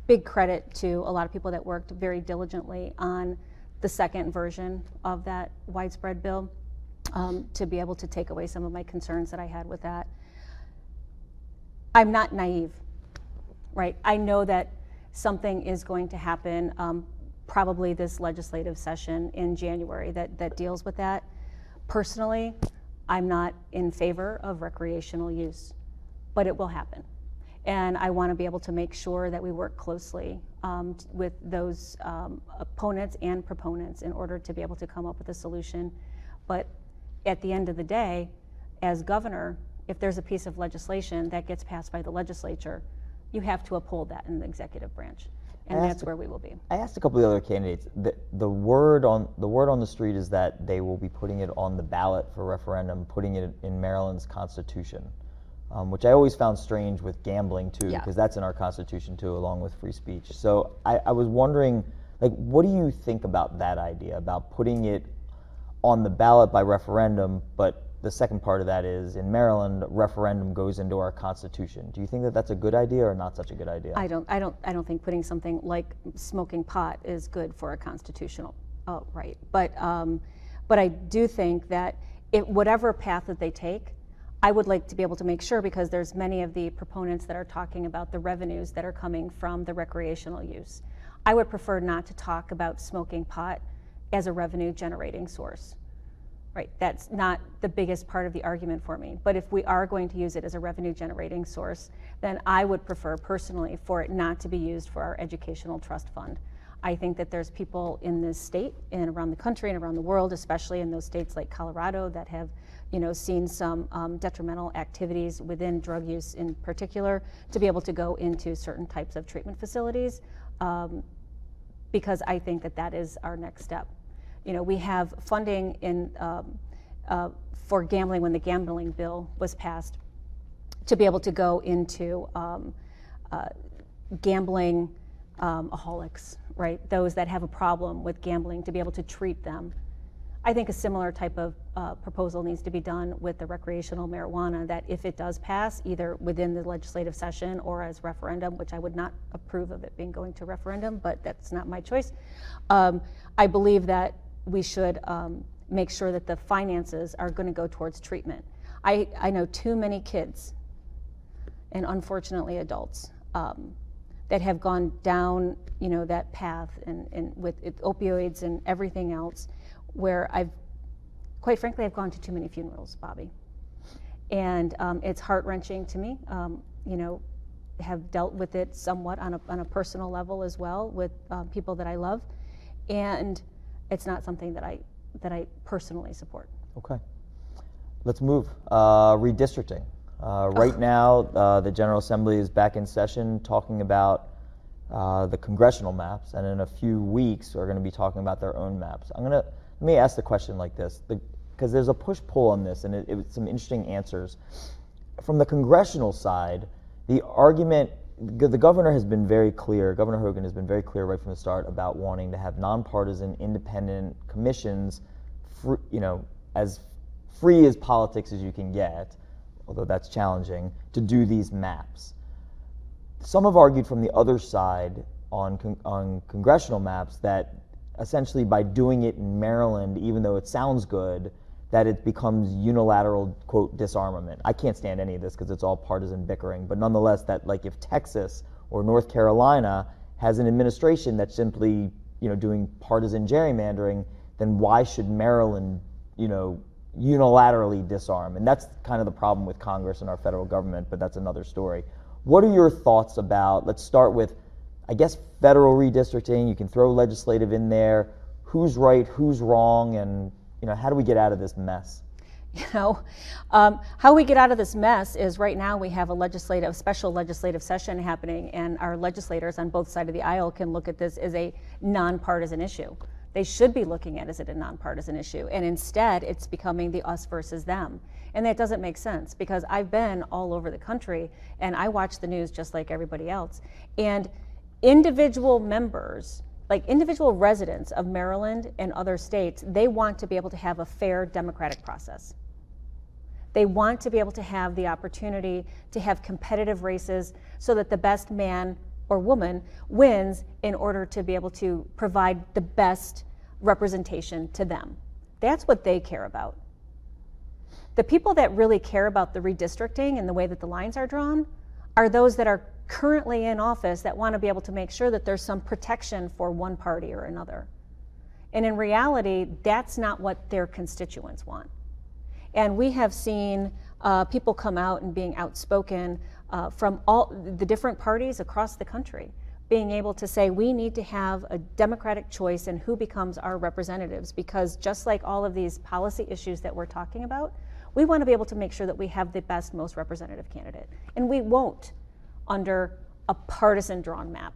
big credit to a lot of people that worked very diligently on the second version of that widespread bill to be able to take away some of my concerns that I had with that. I'm not naive, right? I know that something is going to happen probably this legislative session in January that deals with that. Personally, I'm not in favor of recreational use, but it will happen. And I want to be able to make sure that we work closely with those opponents and proponents in order to be able to come up with a solution. But at the end of the day, as governor, if there's a piece of legislation that gets passed by the legislature, you have to uphold that in the executive branch. And that's where we will be. I asked a couple of the other candidates. The word on the street is that they will be putting it on the ballot for referendum, putting it in Maryland's Constitution, which I always found strange with gambling too, because that's in our Constitution too, along with free speech. So I was wondering, like, what do you think about that idea, about putting it on the ballot by referendum, but the second part of that is, in Maryland, referendum goes into our Constitution. Do you think that that's a good idea or not such a good idea? I don't think putting something like smoking pot is good for a constitutional right. But I do think that whatever path that they take, I would like to be able to make sure, because there's many of the proponents that are talking about the revenues that are coming from the recreational use. I would prefer not to talk about smoking pot as a revenue generating source. Right, that's not the biggest part of the argument for me. But if we are going to use it as a revenue generating source, then I would prefer personally for it not to be used for our educational trust fund. I think that there's people in this state and around the country and around the world, especially in those states like Colorado, that have seen some detrimental activities within drug use in particular, to be able to go into certain types of treatment facilities, because I think that that is our next step. We have funding in for gambling when the gambling bill was passed, to be able to go into gambling aholics, right? Those that have a problem with gambling, to be able to treat them. I think a similar type of proposal needs to be done with the recreational marijuana, that if it does pass, either within the legislative session or as referendum, which I would not approve of it being going to referendum, but that's not my choice. I believe that we should make sure that the finances are going to go towards treatment. I know too many kids, and unfortunately adults, that have gone down that path and with opioids and everything else, where quite frankly, I've gone to too many funerals, Bobby. And it's heart-wrenching to me, have dealt with it somewhat on a personal level as well with people that I love. And it's not something that I personally support. Okay, let's move. Redistricting. Right now, the General Assembly is back in session talking about the congressional maps, and in a few weeks are going to be talking about their own maps. Let me ask the question like this, because there's a push-pull on this, and it was some interesting answers. From the congressional side, the argument, the governor has been very clear, Governor Hogan has been very clear right from the start about wanting to have nonpartisan, independent commissions, as free as politics as you can get, although that's challenging, to do these maps. Some have argued from the other side on congressional maps that essentially by doing it in Maryland, even though it sounds good, that it becomes unilateral, quote, disarmament. I can't stand any of this because it's all partisan bickering, but nonetheless, that like if Texas or North Carolina has an administration that's simply doing partisan gerrymandering, then why should Maryland unilaterally disarm? And that's kind of the problem with Congress and our federal government, but that's another story. What are your thoughts about, let's start with, I guess, federal redistricting. You can throw legislative in there. Who's right, who's wrong, and how do we get out of this mess? How we get out of this mess is right now we have a special legislative session happening, and our legislators on both sides of the aisle can look at this as a nonpartisan issue. They should be looking at it as a nonpartisan issue, and instead it's becoming the us versus them. And that doesn't make sense, because I've been all over the country and I watch the news just like everybody else. And individual members, like individual residents of Maryland and other states, they want to be able to have a fair democratic process. They want to be able to have the opportunity to have competitive races so that the best man or woman wins in order to be able to provide the best representation to them. That's what they care about. The people that really care about the redistricting and the way that the lines are drawn are those that are currently in office that want to be able to make sure that there's some protection for one party or another. And in reality, that's not what their constituents want. And we have seen people come out and being outspoken from all the different parties across the country, being able to say we need to have a democratic choice in who becomes our representatives, because just like all of these policy issues that we're talking about, we want to be able to make sure that we have the best, most representative candidate. And we won't under a partisan drawn map.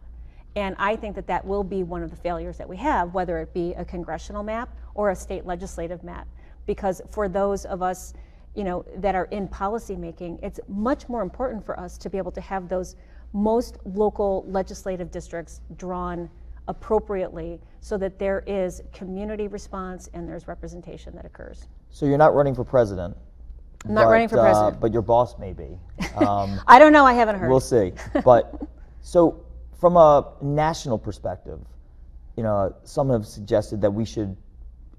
And I think that that will be one of the failures that we have, whether it be a congressional map or a state legislative map. Because for those of us that are in policy making, it's much more important for us to be able to have those most local legislative districts drawn appropriately so that there is community response and there's representation that occurs. So you're not running for president. I'm not running for president. But your boss may be. I don't know, I haven't heard. We'll see. But so from a national perspective, some have suggested that we should,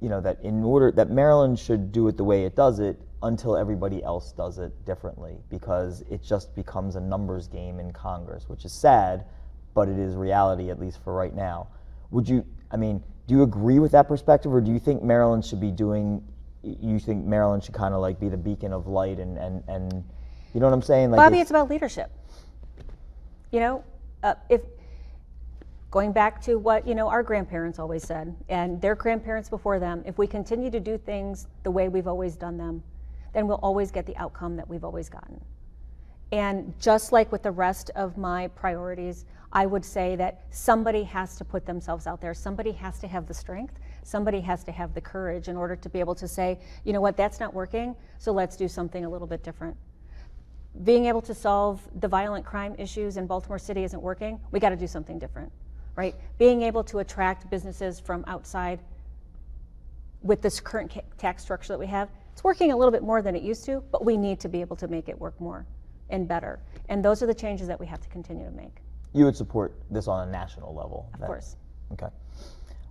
that Maryland should do it the way it does it until everybody else does it differently, because it just becomes a numbers game in Congress, which is sad, but it is reality, at least for right now. Would you, I mean, do you agree with that perspective, or do you think Maryland should be doing, you think Maryland should kind of like be the beacon of light and you know what I'm saying? Like Bobby, it's about leadership. You know, if going back to what, you know, our grandparents always said, and their grandparents before them, if we continue to do things the way we've always done them, then we'll always get the outcome that we've always gotten. And just like with the rest of my priorities, I would say that somebody has to put themselves out there. Somebody has to have the strength. Somebody has to have the courage in order to be able to say, you know what, that's not working, so let's do something a little bit different. Being able to solve the violent crime issues in Baltimore City isn't working, we got to do something different, right? Being able to attract businesses from outside with this current tax structure that we have, it's working a little bit more than it used to, but we need to be able to make it work more and better. And those are the changes that we have to continue to make. You would support this on a national level? Of course. Okay.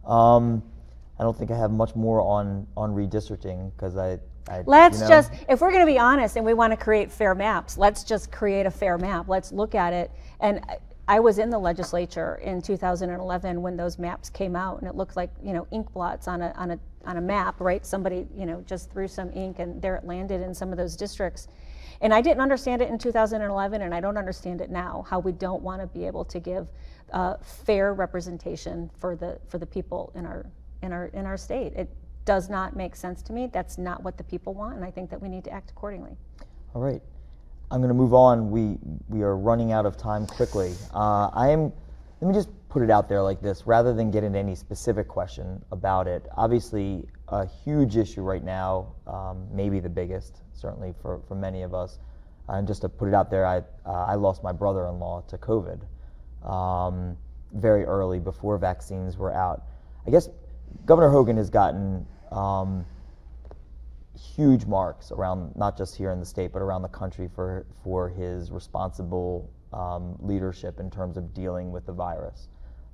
I don't think I have much more on redistricting, because let's you know, just, if we're going to be honest and we want to create fair maps, let's just create a fair map. Let's look at it. And I was in the legislature in 2011 when those maps came out, and it looked like, you know, ink blots on a map, right? Somebody, you know, just threw some ink and there it landed in some of those districts. And I didn't understand it in 2011, and I don't understand it now, how we don't want to be able to give fair representation for the people in our state. It does not make sense to me. That's not what the people want, and I think that we need to act accordingly. All right. I'm going to move on. We are running out of time quickly. Let me just put it out there like this, rather than get into any specific question about it. Obviously, a huge issue right now, maybe the biggest, certainly for many of us. And just to put it out there, I lost my brother-in-law to COVID very early, before vaccines were out. I guess Governor Hogan has gotten huge marks around, not just here in the state, but around the country for his responsible leadership in terms of dealing with the virus.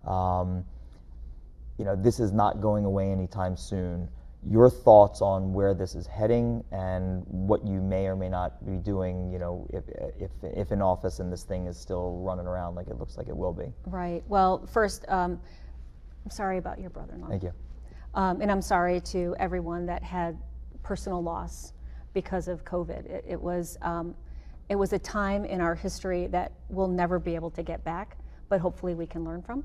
You know, this is not going away anytime soon. Your thoughts on where this is heading and what you may or may not be doing, you know, if in office and this thing is still running around like it looks like it will be. Right. Well, first, I'm sorry about your brother-in-law. Thank you. And I'm sorry to everyone that had personal loss because of COVID. It was a time in our history that we'll never be able to get back, but hopefully we can learn from.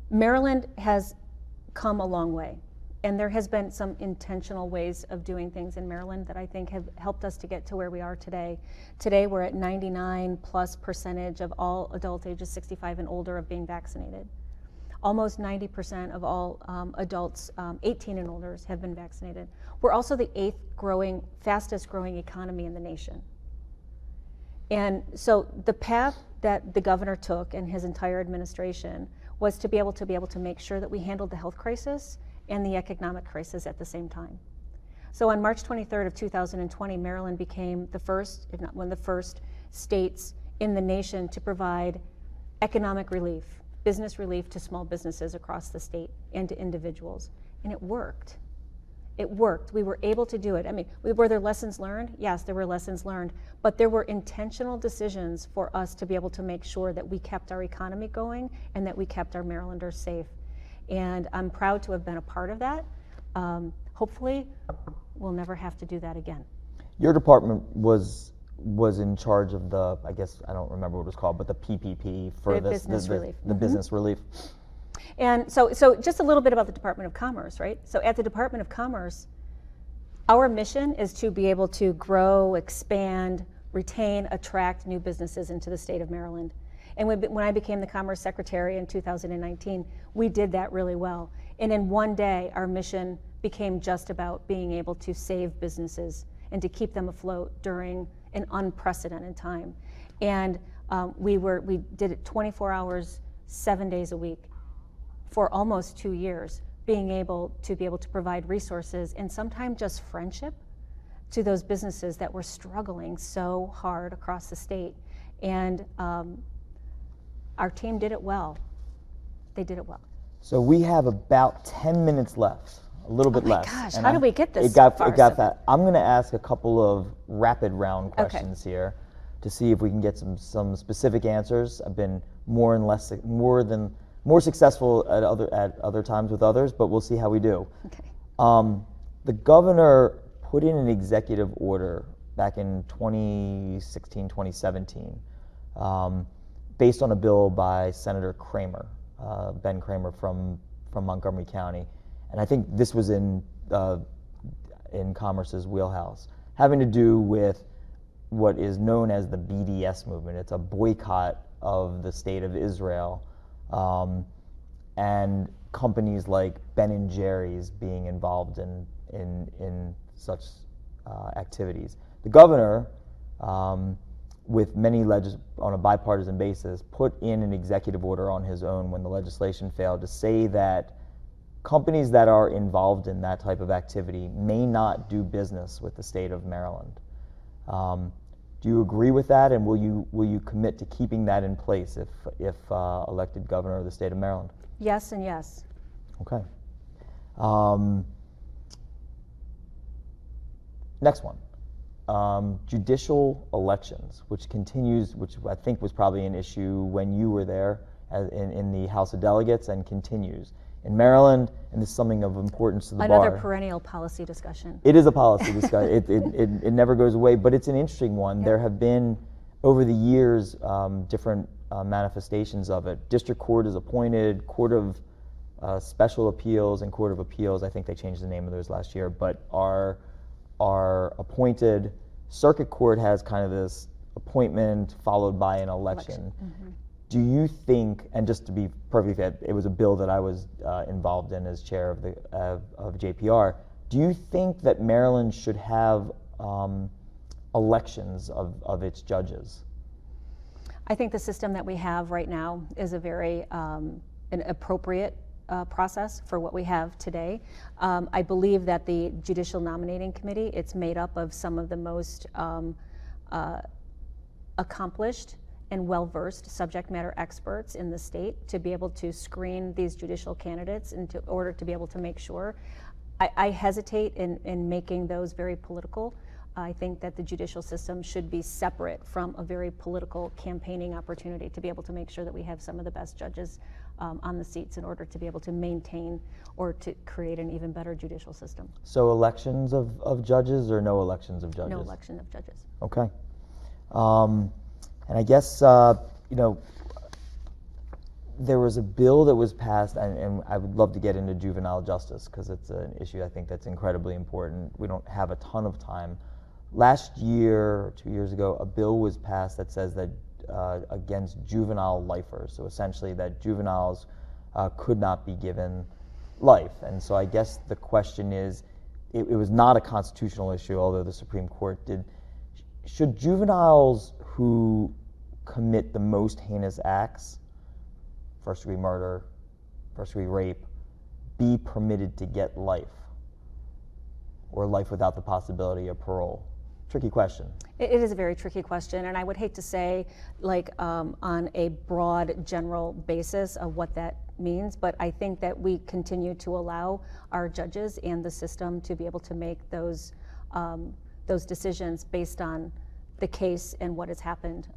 Maryland has come a long way, and there has been some intentional ways of doing things in Maryland that I think have helped us to get to where we are today. Today we're at 99+% of all adults ages 65 and older of being vaccinated. Almost 90% of all adults 18 and older have been vaccinated. We're also the fastest growing economy in the nation. And so the path that the governor took and his entire administration was to be able to make sure that we handled the health crisis and the economic crisis at the same time. So on March 23rd of 2020, Maryland became the first, if not one of the first, states in the nation to provide economic relief, business relief to small businesses across the state and to individuals. And it worked. It worked. We were able to do it. I mean, were there lessons learned? Yes, there were lessons learned, but there were intentional decisions for us to be able to make sure that we kept our economy going and that we kept our Marylanders safe. And I'm proud to have been a part of that. Hopefully, we'll never have to do that again. Your department was in charge of the, I guess, I don't remember what it was called, but the PPP for the business relief. The business relief. And so just a little bit about the Department of Commerce, right? So at the Department of Commerce, our mission is to be able to grow, expand, retain, attract new businesses into the state of Maryland. And when I became the Commerce Secretary in 2019, we did that really well. And in one day, our mission became just about being able to save businesses and to keep them afloat during an unprecedented time. And we did it 24 hours, 7 days a week for almost 2 years, being able to provide resources and sometimes just friendship to those businesses that were struggling so hard across the state. And our team did it well. They did it well. So we have about 10 minutes left, a little bit less. Oh my gosh, how did we get this far? far? I'm going to ask a couple of rapid round questions here. to see if we can get some specific answers. I've been more successful at other times with others, but we'll see how we do. Okay. The governor put in an executive order back in 2016, 2017, based on a bill by Senator Kramer, Ben Kramer from Montgomery County, and I think this was in Commerce's wheelhouse, having to do with what is known as the BDS movement. It's a boycott of the state of Israel, and companies like Ben & Jerry's being involved in such activities. The governor, with many on a bipartisan basis, put in an executive order on his own when the legislation failed to say that companies that are involved in that type of activity may not do business with the state of Maryland. Do you agree with that, and will you commit to keeping that in place if elected governor of the state of Maryland? Yes and yes. Okay. Next one. Judicial elections, which I think was probably an issue when you were there in the House of Delegates, and continues in Maryland, and this is something of importance to the bar. Another perennial policy discussion. It is a policy discussion. It never goes away, but it's an interesting one. Yeah. There have been, over the years, different manifestations of it. District Court is appointed, Court of Special Appeals and Court of Appeals, I think they changed the name of those last year, but are appointed. Circuit Court has kind of this appointment followed by an election. Mm-hmm. Do you think, and just to be perfectly fair, it was a bill that I was involved in as chair of JPR. Do you think that Maryland should have elections of its judges? I think the system that we have right now is a very an appropriate process for what we have today. I believe that the Judicial Nominating Committee, it's made up of some of the most accomplished and well-versed subject matter experts in the state to be able to screen these judicial candidates in order to be able to make sure. I hesitate in making those very political. I think that the judicial system should be separate from a very political campaigning opportunity to be able to make sure that we have some of the best judges on the seats in order to be able to maintain or to create an even better judicial system. So elections of judges or no elections of judges? No election of judges. Okay. And I guess, there was a bill that was passed, and I would love to get into juvenile justice because it's an issue I think that's incredibly important. We don't have a ton of time. Last year, or 2 years ago, a bill was passed that says that against juvenile lifers, so essentially that juveniles could not be given life. And so I guess the question is, it was not a constitutional issue, although the Supreme Court did. Should juveniles who commit the most heinous acts, first-degree murder, first-degree rape, be permitted to get life, or life without the possibility of parole? Tricky question. It is a very tricky question, and I would hate to say, on a broad, general basis of what that means, but I think that we continue to allow our judges and the system to be able to make those decisions based on the case and what has happened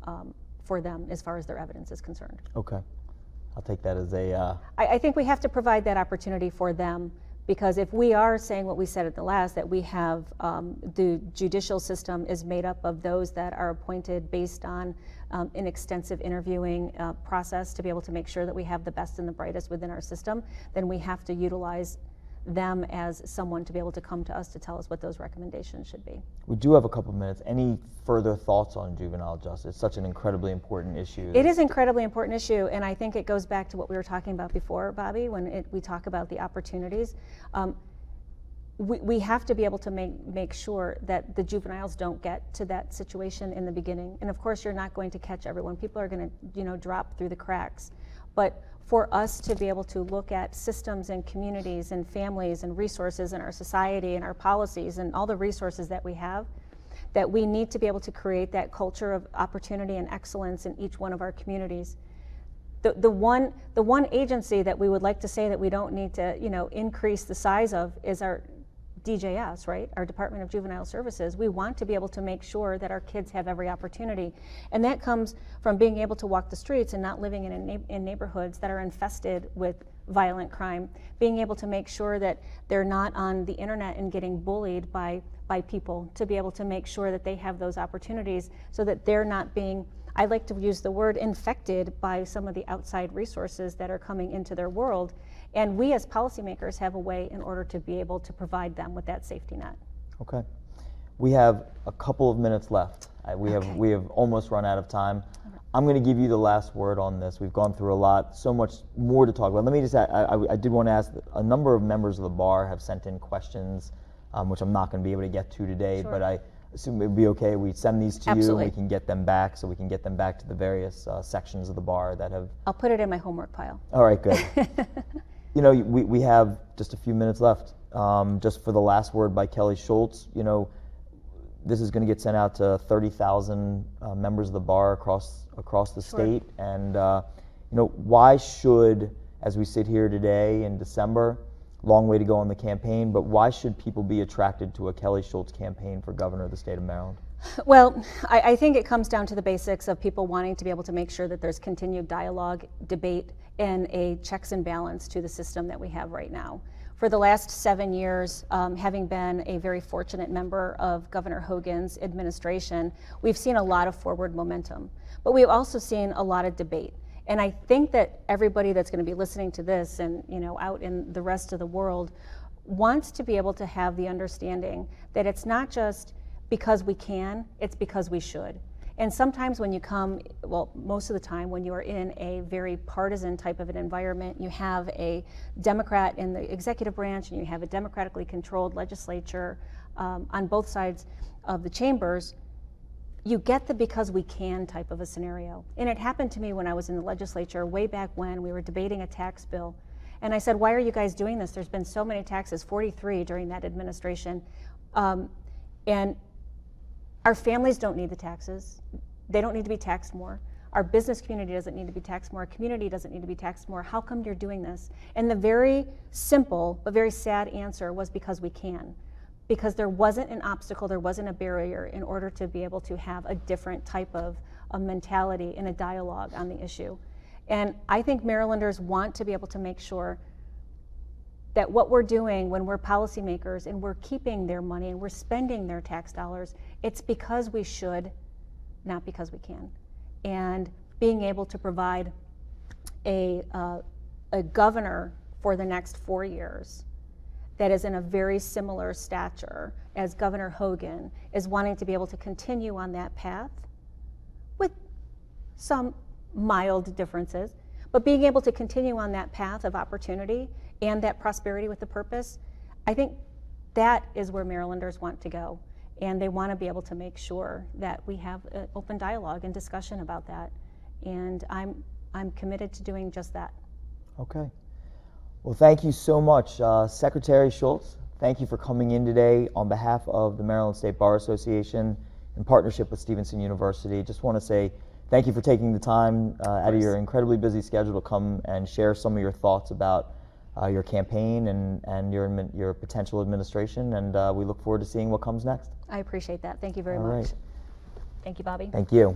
for them as far as their evidence is concerned. Okay. I'll take that as a... I think we have to provide that opportunity for them, because if we are saying what we said at the last, that we have the judicial system is made up of those that are appointed based on an extensive interviewing process to be able to make sure that we have the best and the brightest within our system, then we have to utilize them as someone to be able to come to us to tell us what those recommendations should be. We do have a couple minutes. Any further thoughts on juvenile justice? It's such an incredibly important issue. It is an incredibly important issue, and I think it goes back to what we were talking about before, Bobby, when we talk about the opportunities. We have to be able to make sure that the juveniles don't get to that situation in the beginning. And of course, you're not going to catch everyone. People are going to drop through the cracks. But for us to be able to look at systems and communities and families and resources in our society and our policies and all the resources that we have, that we need to be able to create that culture of opportunity and excellence in each one of our communities. The one agency that we would like to say that we don't need to increase the size of is our DJS, right, our Department of Juvenile Services, we want to be able to make sure that our kids have every opportunity. And that comes from being able to walk the streets and not living in neighborhoods that are infested with violent crime, being able to make sure that they're not on the internet and getting bullied by people, to be able to make sure that they have those opportunities so that they're not being, I like to use the word, infected by some of the outside resources that are coming into their world. And we as policymakers have a way in order to be able to provide them with that safety net. Okay. We have a couple of minutes left. We have almost run out of time. I'm going to give you the last word on this. We've gone through a lot, so much more to talk about. Let me just add, I did want to ask, a number of members of the bar have sent in questions, which I'm not going to be able to get to today, Sure. but I assume it would be okay. We send these to Absolutely. you, and we can get them back, so we can get them back to the various sections of the bar that have... I'll put it in my homework pile. All right, good. You know, we have just a few minutes left. Just for the last word by Kelly Schultz, you know, this is going to get sent out to 30,000 members of the bar across the Sure. state. And, you know, why should, as we sit here today in December, long way to go on the campaign, but why should people be attracted to a Kelly Schultz campaign for governor of the state of Maryland? Well, I think it comes down to the basics of people wanting to be able to make sure that there's continued dialogue, debate, and a checks and balance to the system that we have right now. For the last 7 years, having been a very fortunate member of Governor Hogan's administration, we've seen a lot of forward momentum, but we've also seen a lot of debate. And I think that everybody that's going to be listening to this and, you know, out in the rest of the world wants to be able to have the understanding that it's not just because we can, it's because we should. And sometimes when you come, well, most of the time when you are in a very partisan type of an environment, you have a Democrat in the executive branch and you have a democratically controlled legislature on both sides of the chambers, you get the because we can type of a scenario. And it happened to me when I was in the legislature way back when we were debating a tax bill. And I said, why are you guys doing this? There's been so many taxes, 43 during that administration. And our families don't need the taxes. They don't need to be taxed more. Our business community doesn't need to be taxed more. Our community doesn't need to be taxed more. How come you're doing this? And the very simple but very sad answer was because we can. Because there wasn't an obstacle, there wasn't a barrier in order to be able to have a different type of a mentality and a dialogue on the issue. And I think Marylanders want to be able to make sure that what we're doing when we're policymakers and we're keeping their money and we're spending their tax dollars, it's because we should, not because we can. And being able to provide a governor for the next 4 years that is in a very similar stature as Governor Hogan is wanting to be able to continue on that path with some mild differences, but being able to continue on that path of opportunity and that prosperity with a purpose, I think that is where Marylanders want to go. And they want to be able to make sure that we have an open dialogue and discussion about that. And I'm committed to doing just that. Okay. Well, thank you so much. Secretary Schultz, thank you for coming in today on behalf of the Maryland State Bar Association in partnership with Stevenson University. Just want to say thank you for taking the time out of your incredibly busy schedule to come and share some of your thoughts about your campaign and your potential administration, and we look forward to seeing what comes next. I appreciate that. Thank you very All much. right. Thank you, Bobby. Thank you.